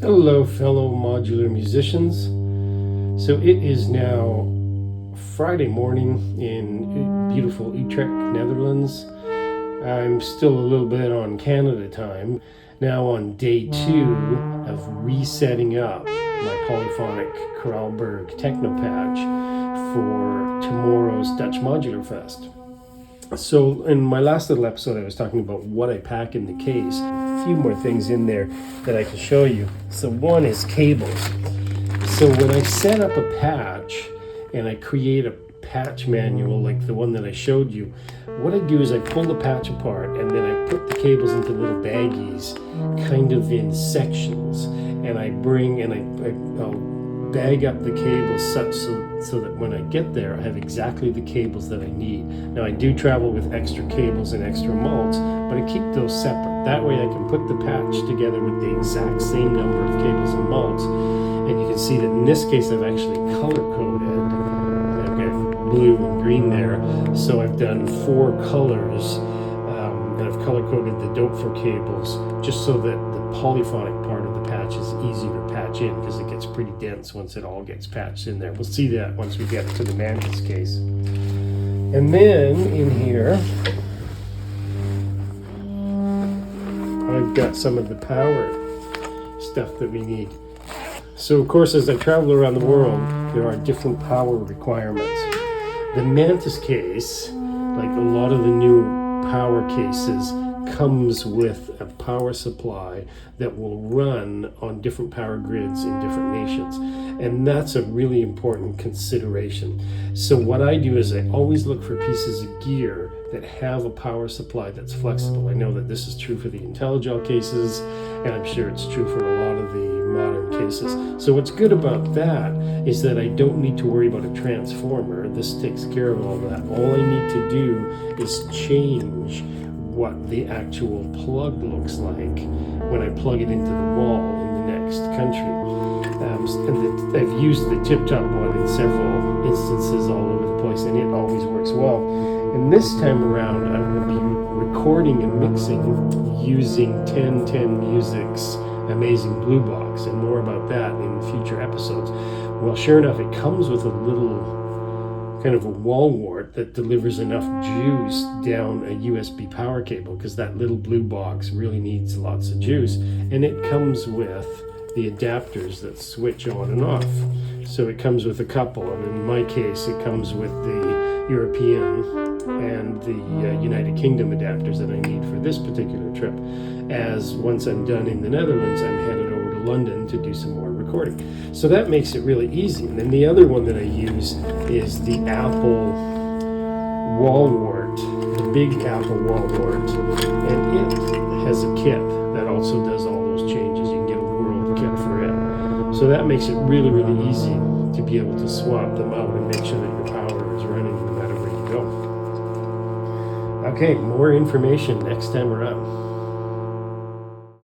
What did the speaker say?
Hello, fellow modular musicians. So it is now Friday morning in beautiful Utrecht, Netherlands. I'm still a little bit on Canada time, now on day 2 of resetting up my polyphonic Koralberg techno patch for tomorrow's Dutch Modular Fest. So in my last little episode, I was talking about what I pack in the case. A few more things in there that I can show you. So one is cables. So when I set up a patch and I create a patch manual like the one that I showed you, what I do is I pull the patch apart and then I put the cables into little baggies, kind of in sections, and I'll bag up the cables such so that when I get there, I have exactly the cables that I need. Now I do travel with extra cables and extra mults, but I keep those separate. That way I can put the patch together with the exact same number of cables and mults. And you can see that in this case, I've actually color-coded. I've got blue and green there. So I've done 4 colors, and I've color-coded the dope for cables, just so that the polyphonic part of the patch is easy to patch in, because it gets pretty dense once it all gets patched in there. We'll see that once we get to the Mantis case. And then in here, I've got some of the power stuff that we need. So of course, as I travel around the world, there are different power requirements. The Mantis case, like a lot of the new power cases, comes with a power supply that will run on different power grids in different nations. And that's a really important consideration. So what I do is I always look for pieces of gear that have a power supply that's flexible. I know that this is true for the IntelliGel cases, and I'm sure it's true for a lot of the modern cases. So what's good about that is that I don't need to worry about a transformer. This takes care of all that. All I need to do is change what the actual plug looks like when I plug it into the wall in the next country. I've used the tip-top one in several instances all over the place, and it always works well. And this time around, I will be recording and mixing using 1010 Music's amazing Blue Box, and more about that in future episodes. Well, sure enough, it comes with a little kind of a wall wart that delivers enough juice down a USB power cable, because that little blue box really needs lots of juice. And it comes with the adapters that switch on and off. So it comes with a couple, and in my case, it comes with the European and the United Kingdom adapters that I need for this particular trip. As once I'm done in the Netherlands, I'm headed over to London to do some more recording. So that makes it really easy. And then the other one that I use is the Apple wall wart, the big Apple wall wart, and it has a kit that also does all those changes. You can get a world kit for it. So that makes it really, really easy to be able to swap them out and make sure that your power is running no matter where you go. Okay, more information next time around.